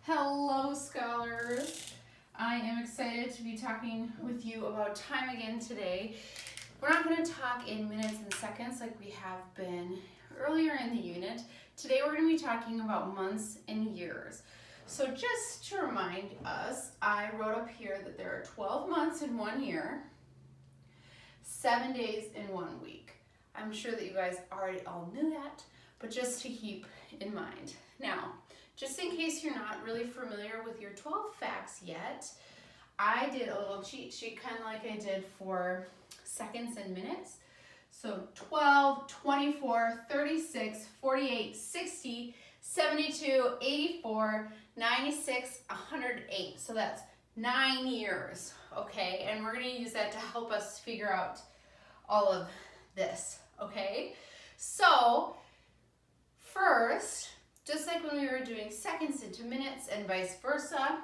Hello, scholars. I am excited to be talking with you about time again today. We're not going to talk in minutes and seconds like we have been earlier in the unit. Today we're going to be talking about months and years. So just to remind us, I wrote up here that there are 12 months in 1 year, 7 days in 1 week. I'm sure that you guys already all knew that, but just to keep in mind. Now, just in case you're not really familiar with your 12 facts yet, I did a little cheat sheet kind of like I did for seconds and minutes. So 12, 24, 36, 48, 60, 72, 84, 96, 108. So that's 9 years, okay? And we're going to use that to help us figure out all of this, okay? So first, just like when we were doing seconds into minutes and vice versa,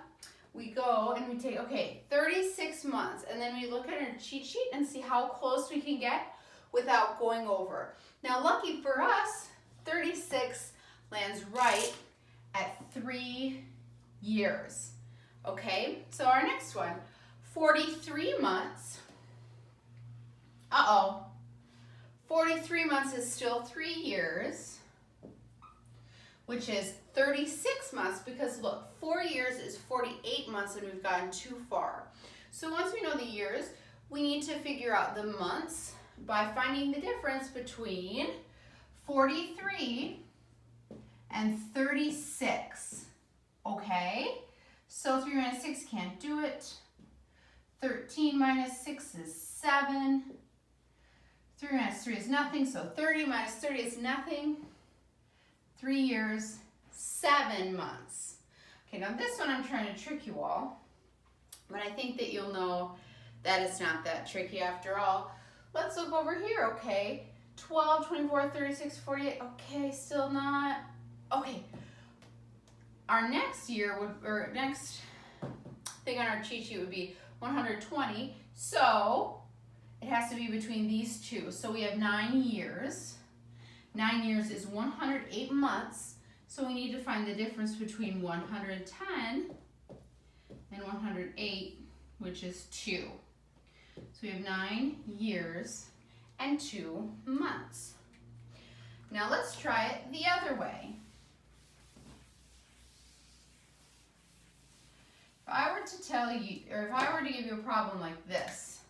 we go and we take, okay, 36 months, and then we look at our cheat sheet and see how close we can get without going over. Now, lucky for us, 36 lands right at 3 years, okay? So our next one, 43 months, 43 months is still 3 years, which is 36 months, because look, 4 years is 48 months and we've gotten too far. So once we know the years, we need to figure out the months by finding the difference between 43 and 36, okay? So 3 minus 6 can't do it. 13 minus 6 is 7. 3 minus 3 is nothing, so 30 minus 30 is nothing. 3 years, 7 months. Okay, now this one I'm trying to trick you all, but I think that you'll know that it's not that tricky after all. Let's look over here, okay? 12, 24, 36, 48, okay, still not. Okay, our next year would, or next thing on our cheat sheet would be 120, so it has to be between these two. So we have 9 years. 9 years is 108 months, so we need to find the difference between 110 and 108, which is 2. So we have 9 years and 2 months. Now let's try it the other way. If I were to tell you, or if I were to give you a problem like this,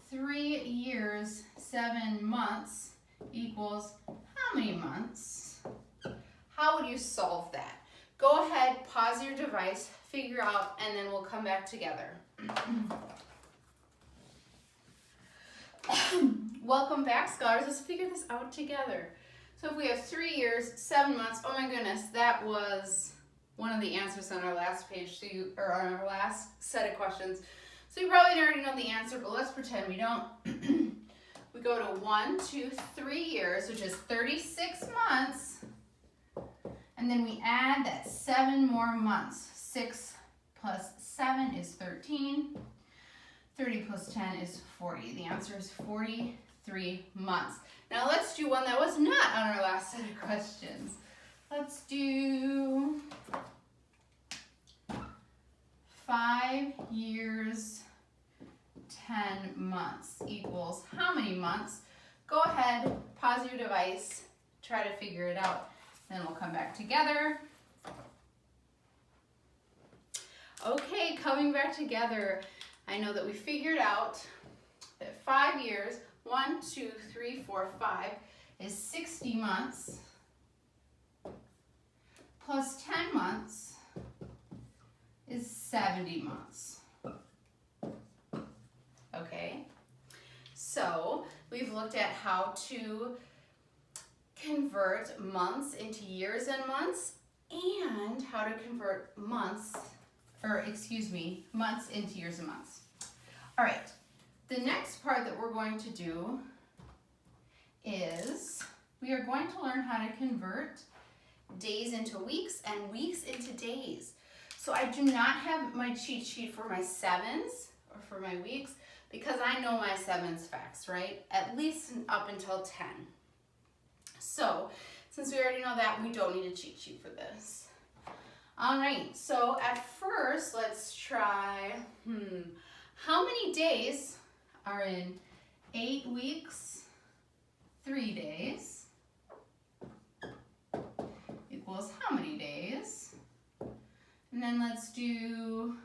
3 years, 7 months equals how many months? How would you solve that? Go ahead, pause your device, figure out, and then we'll come back together. Welcome back, scholars. Let's figure this out together. So if we have 3 years, 7 months, oh my goodness, that was one of the answers on our last page, or on our last set of questions. So you probably already know the answer, but let's pretend we don't. We go to 1, 2, 3 years, which is 36 months, and then we add that 7 more months. 6 plus 7 is 13. 30 plus 10 is 40. The answer is 43 months. Now let's do one that was not on our last set of questions. Let's do 5 years, 10 months equals how many months? Go ahead, pause your device, try to figure it out, then we'll come back together. Okay, coming back together, I know that we figured out that 5 years, 1, 2, 3, 4, 5, is 60 months, plus 10 months is 70 months. Okay, so we've looked at how to convert months into years and months, and how to convert months into years and months. All right, the next part that we're going to do is we are going to learn how to convert days into weeks and weeks into days. So I do not have my cheat sheet for my 7s or for my weeks, because I know my 7s facts, right? At least up until 10. So since we already know that, we don't need a cheat sheet for this. All right, so at first, let's try, how many days are in 8 weeks, 3 days, equals how many days? And then let's do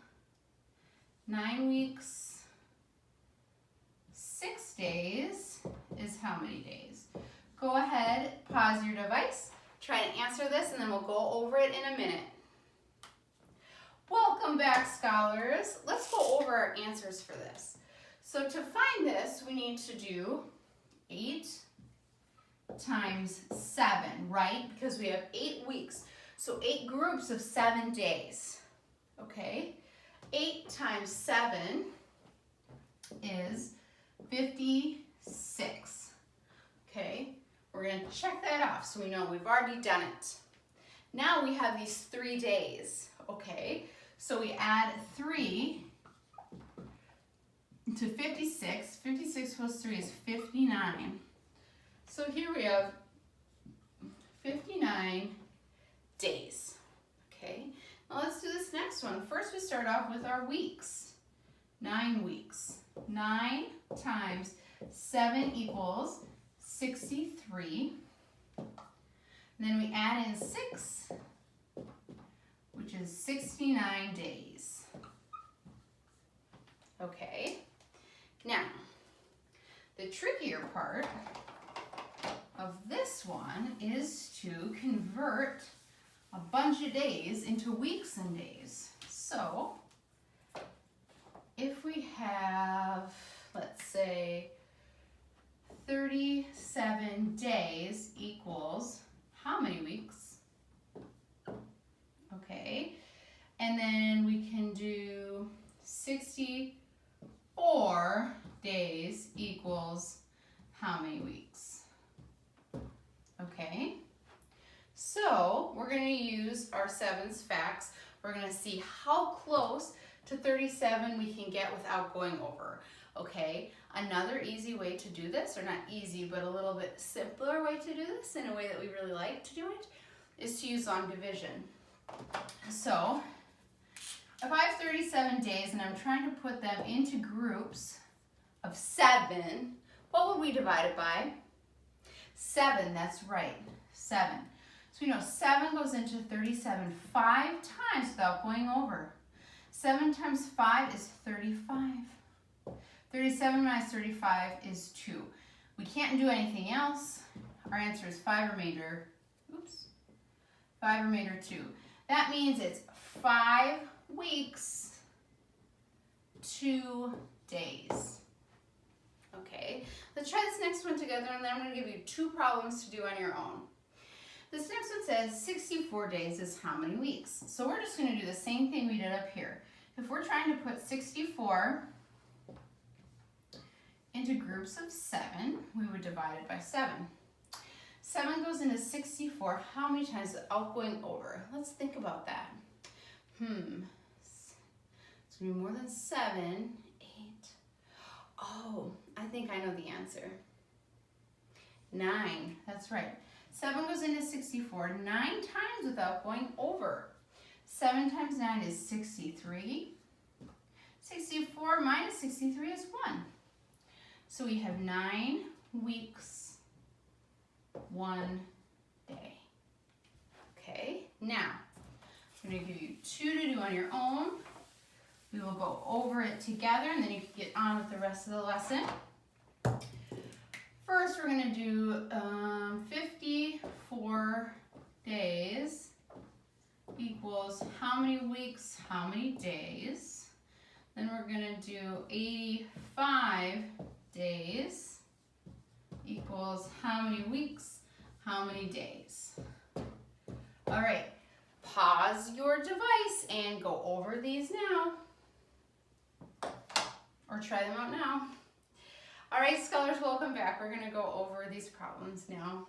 9 weeks, 6 days is how many days? Go ahead, pause your device, try to answer this, and then we'll go over it in a minute. Welcome back, scholars. Let's go over our answers for this. So to find this, we need to do 8 times 7, right? Because we have 8 weeks. So 8 groups of 7 days, okay? 8 times 7 is 56, okay? We're going to check that off so we know we've already done it. Now we have these 3 days, okay? So we add 3 to 56. 56 plus 3 is 59. So here we have 59 days, okay? Now let's do this next one. First we start off with our weeks. 9 weeks. 9 times 7 equals 63. And then we add in 6, which is 69 days. Okay, now the trickier part of this one is to convert a bunch of days into weeks and days. So if we have, let's say, 37 days equals how many weeks? Okay, and then we can do 64 days equals how many weeks? Okay, so we're going to use our 7's facts. We're going to see how close to 37 we can get without going over. Okay, another easy way to do this, or not easy, but a little bit simpler way to do this in a way that we really like to do it, is to use long division. So if I have 37 days and I'm trying to put them into groups of 7, what would we divide it by? 7, that's right, 7. So we know 7 goes into 37 5 times without going over. 7 times 5 is 35. 37 minus 35 is 2. We can't do anything else. Our answer is 5 remainder, 5 remainder 2. That means it's 5 weeks, 2 days. Okay, let's try this next one together, and then I'm going to give you 2 problems to do on your own. This next one says 64 days is how many weeks? So we're just going to do the same thing we did up here. If we're trying to put 64 into groups of 7, we would divide it by 7. 7 goes into 64 how many times without going over? Let's think about that. It's going to be more than 7, 8. Oh, I think I know the answer. 9, that's right. 7 goes into 64 9 times without going over. 7 times 9 is 63. 64 minus 63 is 1. So we have 9 weeks, 1 day. Okay, now I'm going to give you 2 to do on your own. We will go over it together, and then you can get on with the rest of the lesson. First, we're going to do 54 days equals how many weeks, how many days. Then we're going to do 85 days equals how many weeks, how many days. All right, pause your device and go over these now. Or try them out now. All right, scholars, welcome back. We're going to go over these problems now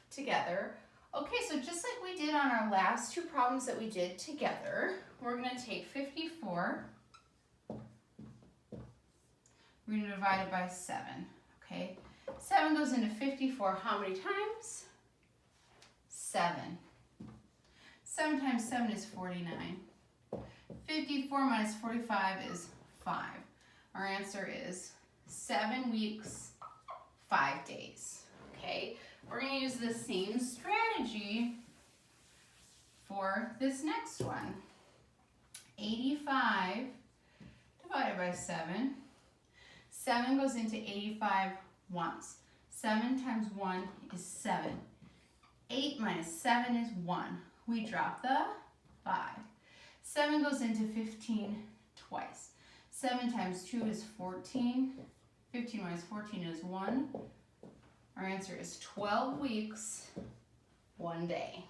together. Okay, so just like we did on our last 2 problems that we did together, we're going to take 54. We're going to divide it by 7, okay? 7 goes into 54 how many times? 7. 7 times 7 is 49. 54 minus 45 is 5. Our answer is 7 weeks, 5 days. Okay, we're going to use the same strategy for this next one. 85 divided by 7. 7 goes into 85 once. 7 times 1 is 7. 8 minus 7 is 1. We drop the 5. 7 goes into 15 twice. 7 times 2 is 14. 15 minus 14 is 1. Our answer is 12 weeks, 1 day.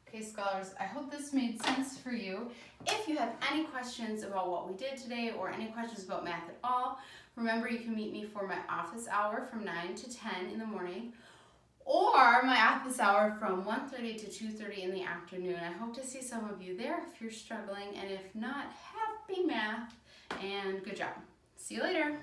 Okay, scholars, I hope this made sense for you. If you have any questions about what we did today or any questions about math at all, remember you can meet me for my office hour from 9 to 10 in the morning or my office hour from 1:30 to 2:30 in the afternoon. I hope to see some of you there if you're struggling, and if not, happy math and good job. See you later.